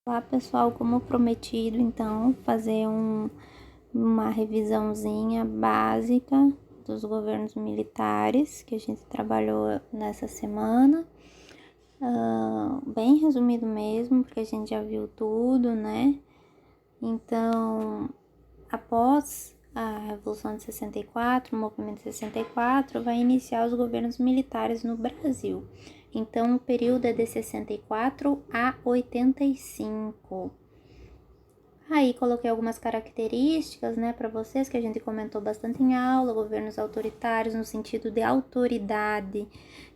Olá pessoal, como prometido, então, fazer uma revisãozinha básica dos governos militares que a gente trabalhou nessa semana. Bem resumido mesmo, porque a gente já viu tudo, né? Então, após a Revolução de 64, o movimento de 64, vai iniciar os governos militares no Brasil. Então, o período é de 64 a 85. Aí coloquei algumas características, né, para vocês que a gente comentou bastante em aula, governos autoritários no sentido de autoridade,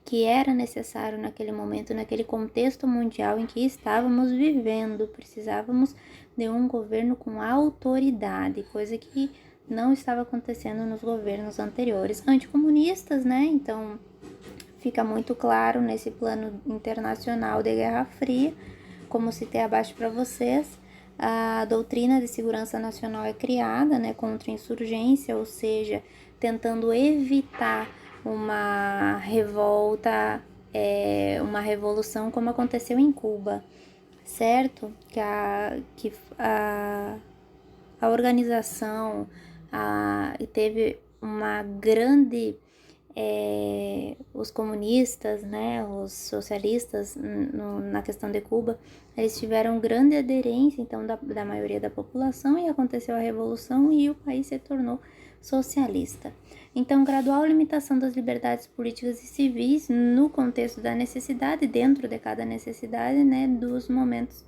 que era necessário naquele momento, naquele contexto mundial em que estávamos vivendo. Precisávamos de um governo com autoridade, coisa que não estava acontecendo nos governos anteriores. Anticomunistas, né? Então, fica muito claro nesse plano internacional de Guerra Fria, como citei abaixo para vocês. A doutrina de segurança nacional é criada, né, contra insurgência, ou seja, tentando evitar uma revolta, uma revolução como aconteceu em Cuba, certo? A organização teve uma grande os comunistas, né, os socialistas na questão de Cuba, eles tiveram grande aderência então da maioria da população e aconteceu a revolução e o país se tornou socialista. Então, gradual limitação das liberdades políticas e civis no contexto da necessidade, dentro de cada necessidade, né, dos momentos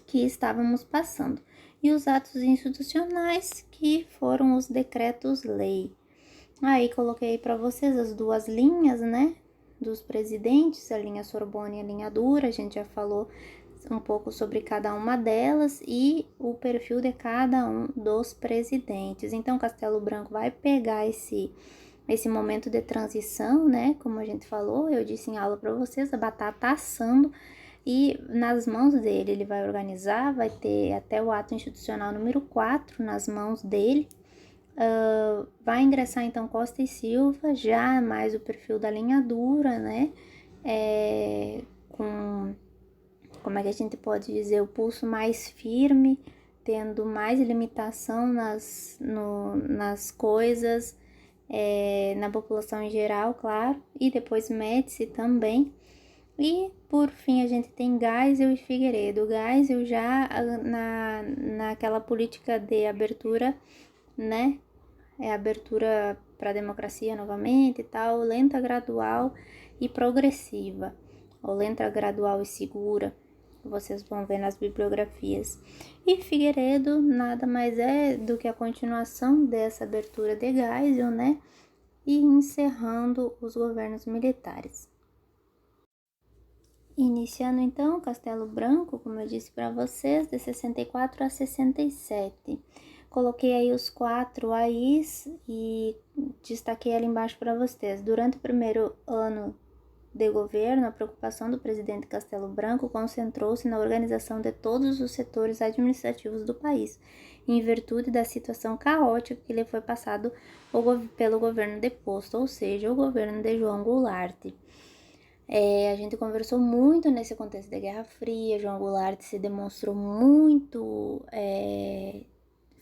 que estávamos passando. E os atos institucionais, que foram os decretos-lei. Aí coloquei para vocês as duas linhas, né, dos presidentes, a linha Sorbonne e a linha Dura. A gente já falou um pouco sobre cada uma delas e o perfil de cada um dos presidentes. Então, Castelo Branco vai pegar esse momento de transição, né, como a gente falou, eu disse em aula para vocês, a batata assando, e nas mãos dele ele vai organizar, vai ter até o ato institucional número 4 nas mãos dele. Vai ingressar então Costa e Silva, já mais o perfil da linha dura, né? Com, como é que a gente pode dizer, o pulso mais firme, tendo mais limitação nas coisas, na população em geral, claro, e depois Médici também. E por fim a gente tem Geisel e Figueiredo. Geisel já naquela política de abertura, né? Abertura para a democracia novamente e tal, lenta, gradual e progressiva, ou lenta, gradual e segura, vocês vão ver nas bibliografias. E Figueiredo nada mais é do que a continuação dessa abertura de Geisel, né? E encerrando os governos militares. Iniciando então Castelo Branco, como eu disse para vocês, de 64 a 67. Coloquei aí os 4 AIs e destaquei ali embaixo para vocês. Durante o primeiro ano de governo, a preocupação do presidente Castelo Branco concentrou-se na organização de todos os setores administrativos do país, em virtude da situação caótica que lhe foi passado pelo governo deposto, ou seja, o governo de João Goulart. A gente conversou muito nesse contexto da Guerra Fria. João Goulart se demonstrou muito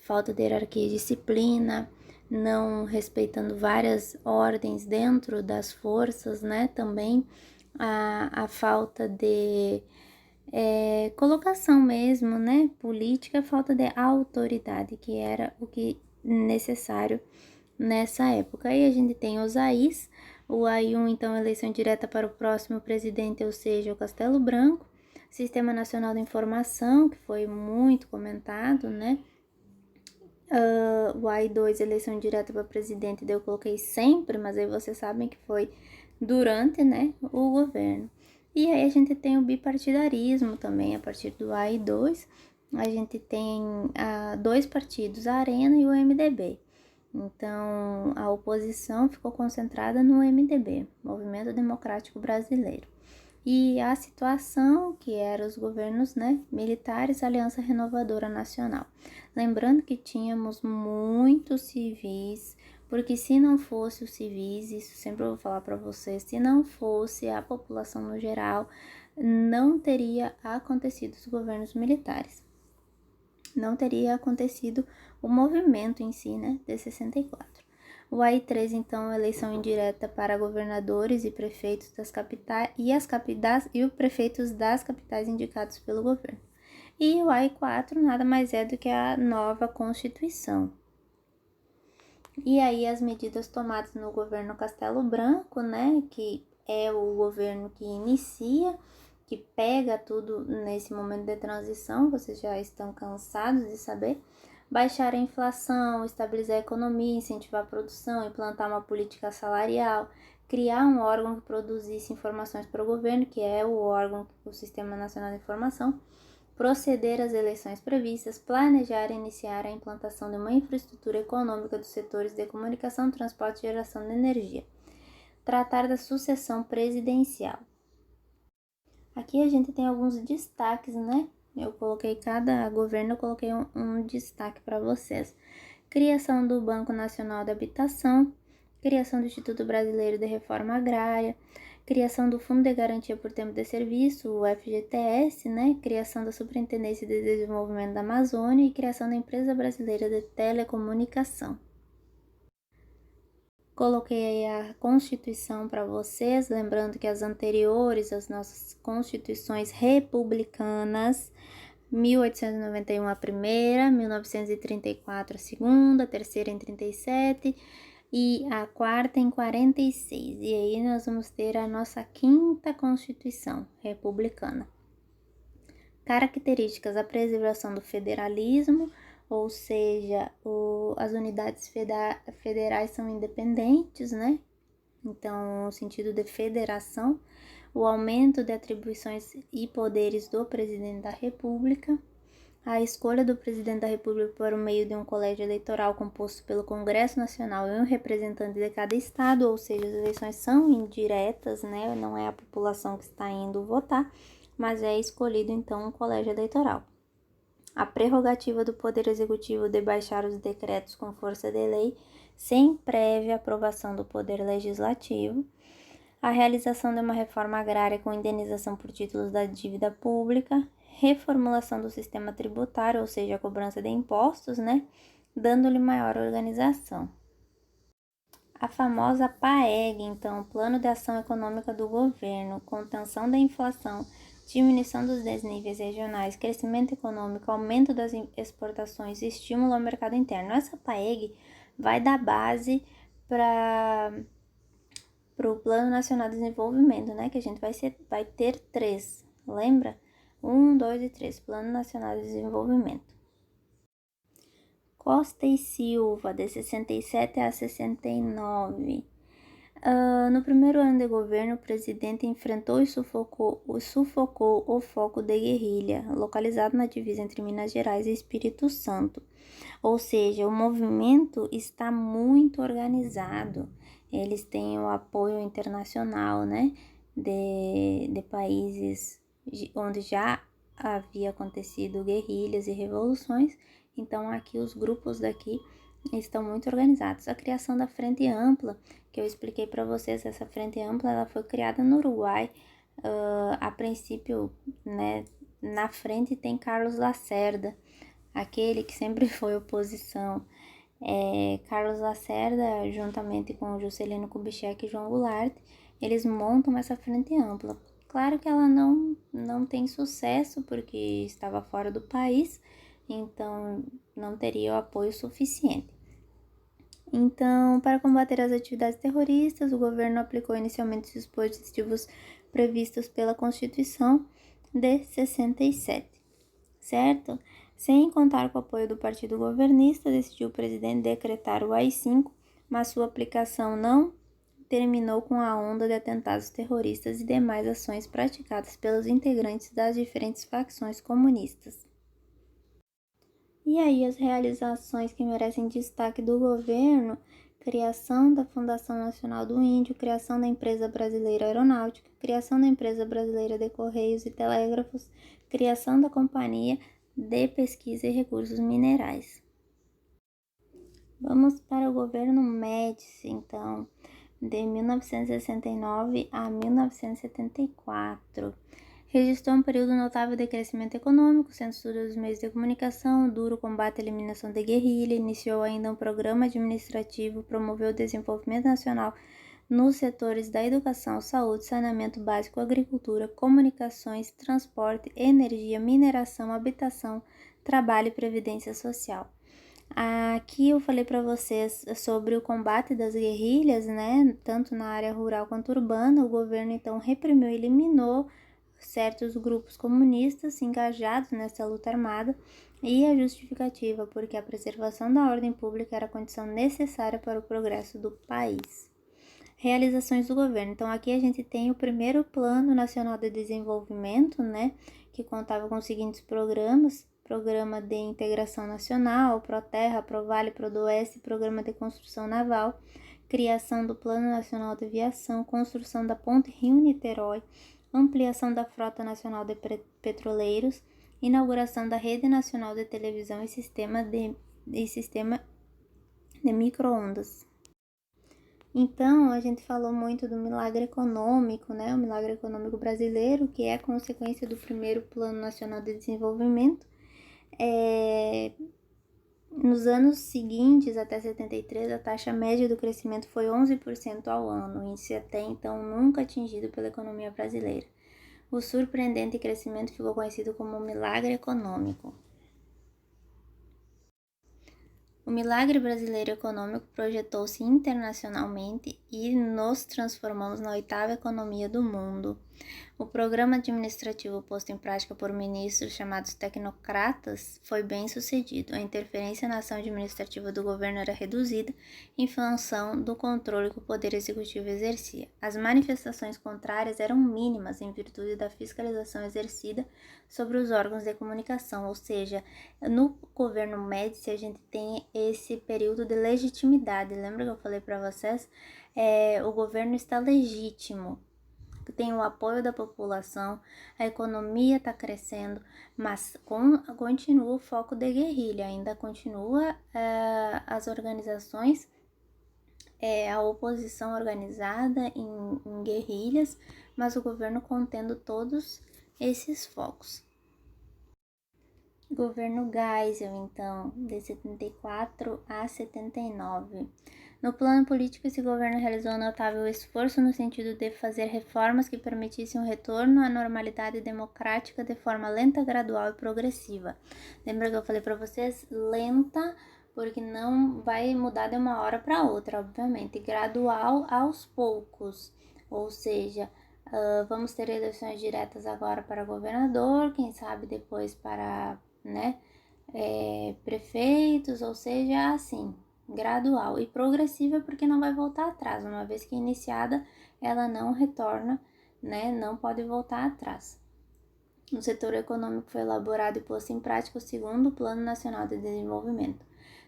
falta de hierarquia e disciplina, não respeitando várias ordens dentro das forças, né? Também a falta de colocação mesmo, né? Política, falta de autoridade, que era o que necessário nessa época. Aí a gente tem os AIs, o AI1, então, eleição direta para o próximo presidente, ou seja, o Castelo Branco. Sistema Nacional de Informação, que foi muito comentado, né? O AI2, eleição direta para presidente, daí eu coloquei sempre, mas aí vocês sabem que foi durante, né, o governo. E aí a gente tem o bipartidarismo também, a partir do AI2, a gente tem dois partidos, a Arena e o MDB. Então, a oposição ficou concentrada no MDB, Movimento Democrático Brasileiro. E a situação, que era os governos, né, militares, Aliança Renovadora Nacional. Lembrando que tínhamos muitos civis, porque se não fosse os civis, isso sempre eu vou falar para vocês, se não fosse a população no geral, não teria acontecido os governos militares. Não teria acontecido o movimento em si, né, de 64. O AI-3, então, eleição indireta para governadores e prefeitos das capitais e os prefeitos das capitais indicados pelo governo. E o AI-4 nada mais é do que a nova Constituição. E aí as medidas tomadas no governo Castelo Branco, né, que é o governo que inicia, que pega tudo nesse momento de transição, vocês já estão cansados de saber, baixar a inflação, estabilizar a economia, incentivar a produção, implantar uma política salarial, criar um órgão que produzisse informações para o governo, que é o órgão, o Sistema Nacional de Informação, proceder às eleições previstas, planejar e iniciar a implantação de uma infraestrutura econômica dos setores de comunicação, transporte e geração de energia. Tratar da sucessão presidencial. Aqui a gente tem alguns destaques, né? Eu coloquei cada governo, eu coloquei um destaque para vocês. Criação do Banco Nacional de Habitação, criação do Instituto Brasileiro de Reforma Agrária, criação do Fundo de Garantia por Tempo de Serviço, o FGTS, né? Criação da Superintendência de Desenvolvimento da Amazônia e criação da Empresa Brasileira de Telecomunicação. Coloquei aí a Constituição para vocês, lembrando que as anteriores, as nossas constituições republicanas, 1891 a primeira, 1934 a segunda, a terceira em 37 e a quarta em 46. E aí nós vamos ter a nossa quinta Constituição republicana. Características: a preservação do federalismo, ou seja, as unidades federais são independentes, né? Então, no sentido de federação, o aumento de atribuições e poderes do presidente da República, a escolha do presidente da República por meio de um colégio eleitoral composto pelo Congresso Nacional e um representante de cada estado, ou seja, as eleições são indiretas, né? Não é a população que está indo votar, mas é escolhido então um colégio eleitoral. A prerrogativa do Poder Executivo de baixar os decretos com força de lei sem prévia aprovação do Poder Legislativo, a realização de uma reforma agrária com indenização por títulos da dívida pública, reformulação do sistema tributário, ou seja, a cobrança de impostos, né, dando-lhe maior organização. A famosa PAEG, então, Plano de Ação Econômica do Governo, contenção da inflação, diminuição dos desníveis regionais, crescimento econômico, aumento das exportações e estímulo ao mercado interno. Essa PAEG vai dar base para o Plano Nacional de Desenvolvimento, né? Que a gente vai ter 3, lembra? 1, 2 e 3, Plano Nacional de Desenvolvimento. Costa e Silva, de 67 a 69. No primeiro ano de governo, o presidente enfrentou e sufocou o foco de guerrilha, localizado na divisa entre Minas Gerais e Espírito Santo. Ou seja, o movimento está muito organizado. Eles têm o apoio internacional, né, de países onde já havia acontecido guerrilhas e revoluções. Então, aqui os grupos daqui estão muito organizados. A criação da Frente Ampla, que eu expliquei para vocês, essa Frente Ampla ela foi criada no Uruguai. A princípio, né, na frente tem Carlos Lacerda, aquele que sempre foi oposição. Carlos Lacerda, juntamente com Juscelino Kubitschek e João Goulart, eles montam essa Frente Ampla. Claro que ela não tem sucesso porque estava fora do país, então não teria o apoio suficiente. Então, para combater as atividades terroristas, o governo aplicou inicialmente os dispositivos previstos pela Constituição de 67, certo? Sem contar com o apoio do partido governista, decidiu o presidente decretar o AI-5, mas sua aplicação não terminou com a onda de atentados terroristas e demais ações praticadas pelos integrantes das diferentes facções comunistas. E aí as realizações que merecem destaque do governo: criação da Fundação Nacional do Índio, criação da Empresa Brasileira Aeronáutica, criação da Empresa Brasileira de Correios e Telégrafos, criação da Companhia de Pesquisa e Recursos Minerais. Vamos para o governo Médici, então, de 1969 a 1974. registrou um período notável de crescimento econômico, censura dos meios de comunicação, duro combate à eliminação de guerrilha, iniciou ainda um programa administrativo, promoveu o desenvolvimento nacional nos setores da educação, saúde, saneamento básico, agricultura, comunicações, transporte, energia, mineração, habitação, trabalho e previdência social. Aqui eu falei para vocês sobre o combate das guerrilhas, né? Tanto na área rural quanto urbana. O governo então reprimiu e eliminou certos grupos comunistas engajados nessa luta armada, e a justificativa porque a preservação da ordem pública era a condição necessária para o progresso do país. Realizações do governo. Então aqui a gente tem o primeiro Plano Nacional de Desenvolvimento, né, que contava com os seguintes programas: Programa de Integração Nacional, ProTerra, ProVale, ProDoeste, Programa de Construção Naval, criação do Plano Nacional de Aviação, construção da Ponte Rio-Niterói, ampliação da Frota Nacional de Petroleiros, inauguração da Rede Nacional de Televisão e sistema de micro-ondas. Então, a gente falou muito do milagre econômico, né? O milagre econômico brasileiro, que é consequência do primeiro Plano Nacional de Desenvolvimento. Nos anos seguintes, até 73, a taxa média do crescimento foi 11% ao ano, índice até então nunca atingido pela economia brasileira. O surpreendente crescimento ficou conhecido como milagre econômico. O milagre brasileiro econômico projetou-se internacionalmente e nos transformamos na 8ª economia do mundo. O programa administrativo posto em prática por ministros chamados tecnocratas foi bem sucedido. A interferência na ação administrativa do governo era reduzida em função do controle que o Poder Executivo exercia. As manifestações contrárias eram mínimas em virtude da fiscalização exercida sobre os órgãos de comunicação, ou seja, no governo Médici a gente tem esse período de legitimidade. Lembra que eu falei para vocês? O governo está legítimo, tem o apoio da população, a economia está crescendo, mas continua o foco de guerrilha, ainda continua as organizações, a oposição organizada em guerrilhas, mas o governo contendo todos esses focos. Governo Geisel, então, de 74 a 79. No plano político, esse governo realizou um notável esforço no sentido de fazer reformas que permitissem um retorno à normalidade democrática de forma lenta, gradual e progressiva. Lembra que eu falei para vocês? Lenta, porque não vai mudar de uma hora para outra, obviamente. Gradual, aos poucos. Ou seja, vamos ter eleições diretas agora para governador, quem sabe depois para, prefeitos, ou seja, assim, gradual e progressiva, porque não vai voltar atrás. Uma vez que iniciada, ela não retorna, não pode voltar atrás. No setor econômico foi elaborado e posto em prática o segundo Plano Nacional de Desenvolvimento.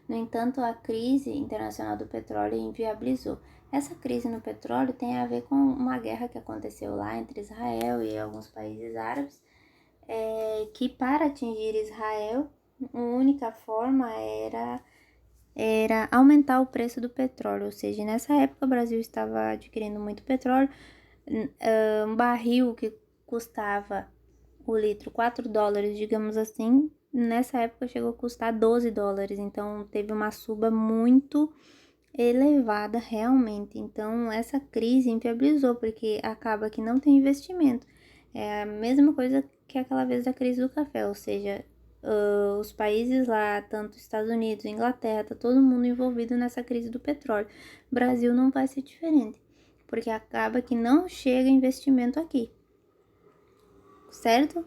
No entanto, a crise internacional do petróleo inviabilizou. Essa crise no petróleo tem a ver com uma guerra que aconteceu lá entre Israel e alguns países árabes, que para atingir Israel, a única forma era aumentar o preço do petróleo, ou seja, nessa época o Brasil estava adquirindo muito petróleo, um barril que custava o litro $4, digamos assim, nessa época chegou a custar $12, então teve uma suba muito elevada realmente. Então essa crise inviabilizou, porque acaba que não tem investimento. É a mesma coisa que aquela vez da crise do café, ou seja, os países lá, tanto Estados Unidos, Inglaterra, tá todo mundo envolvido nessa crise do petróleo. O Brasil não vai ser diferente, porque acaba que não chega investimento aqui, certo?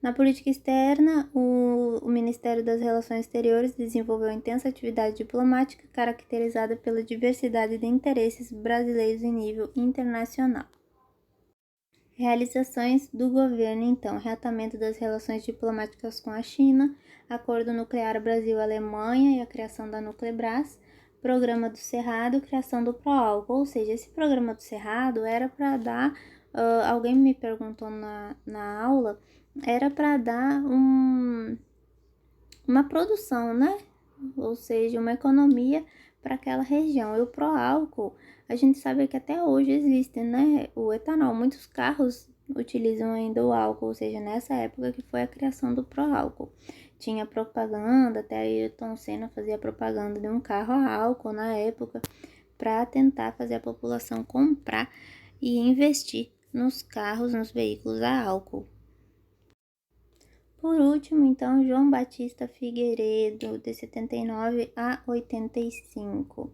Na política externa, o Ministério das Relações Exteriores desenvolveu intensa atividade diplomática caracterizada pela diversidade de interesses brasileiros em nível internacional. Realizações do governo, então: reatamento das relações diplomáticas com a China, acordo nuclear Brasil-Alemanha e a criação da Nuclebras, programa do Cerrado, criação do Proálcool. Ou seja, esse programa do Cerrado era para dar, alguém me perguntou na aula, era para dar uma produção, ou seja, uma economia para aquela região. E o Proálcool, a gente sabe que até hoje existe, o etanol. Muitos carros utilizam ainda o álcool, ou seja, nessa época que foi a criação do pró-álcool. Tinha propaganda, até Ayrton Senna fazia propaganda de um carro a álcool na época, para tentar fazer a população comprar e investir nos carros, nos veículos a álcool. Por último, então, João Batista Figueiredo, de 79 a 85.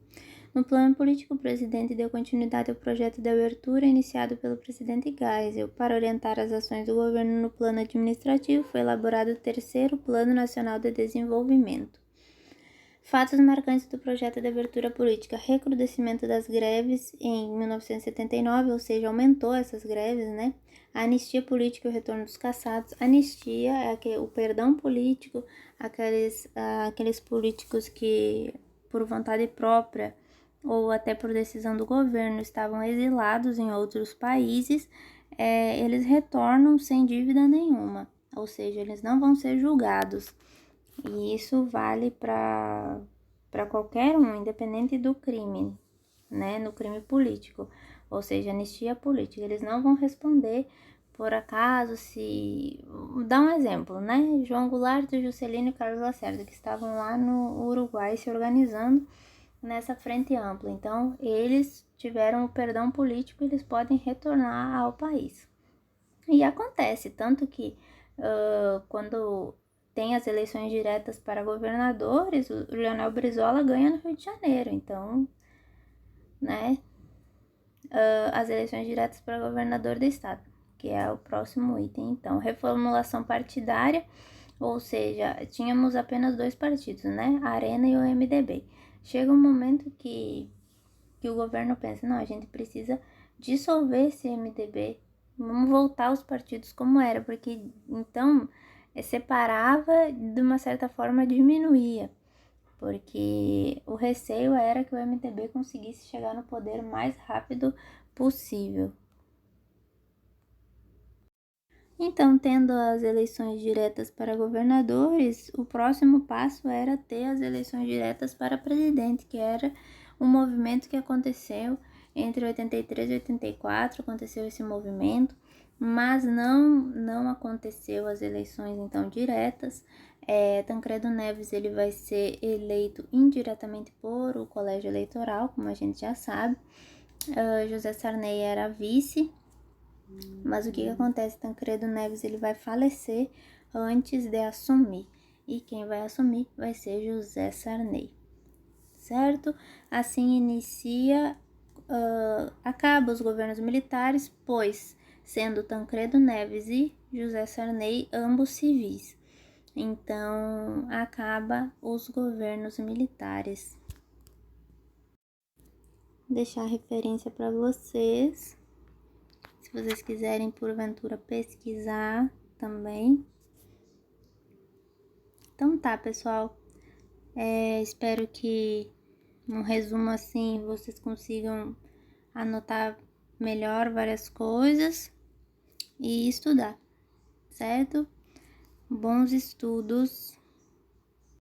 No plano político, o presidente deu continuidade ao projeto de abertura iniciado pelo presidente Geisel. Para orientar as ações do governo no plano administrativo, foi elaborado o terceiro Plano Nacional de Desenvolvimento. Fatos marcantes do projeto de abertura política: recrudescimento das greves em 1979, ou seja, aumentou essas greves, né? A anistia política e o retorno dos caçados. Anistia é o perdão político, aqueles políticos que, por vontade própria ou até por decisão do governo, estavam exilados em outros países, eles retornam sem dívida nenhuma, ou seja, eles não vão ser julgados. E isso vale para qualquer um, independente do crime, né? No crime político, ou seja, anistia política. Eles não vão responder por acaso se... Dá um exemplo, né? João Goulart, Juscelino e Carlos Lacerda, que estavam lá no Uruguai se organizando nessa frente ampla. Então, eles tiveram o perdão político e eles podem retornar ao país. E acontece, tanto que quando tem as eleições diretas para governadores, o Leonel Brizola ganha no Rio de Janeiro. Então, né, as eleições diretas para governador do estado, que é o próximo item. Então, reformulação partidária, ou seja, tínhamos apenas dois partidos, né, a Arena e o MDB. Chega um momento que o governo pensa, não, a gente precisa dissolver esse MDB, vamos voltar aos partidos como era, porque então separava, de uma certa forma diminuía, porque o receio era que o MDB conseguisse chegar no poder o mais rápido possível. Então, tendo as eleições diretas para governadores, o próximo passo era ter as eleições diretas para presidente, que era um movimento que aconteceu entre 83 e 84, aconteceu esse movimento, mas não aconteceu as eleições então diretas. Tancredo Neves ele vai ser eleito indiretamente por o colégio eleitoral, como a gente já sabe. José Sarney era vice, mas o que acontece? Tancredo Neves ele vai falecer antes de assumir, e quem vai assumir vai ser José Sarney, certo? Assim acaba os governos militares, pois sendo Tancredo Neves e José Sarney ambos civis. Então acaba os governos militares. Vou deixar a referência para vocês, se vocês quiserem porventura pesquisar também. Então tá, pessoal, espero que um resumo assim vocês consigam anotar melhor várias coisas e estudar, certo? Bons estudos!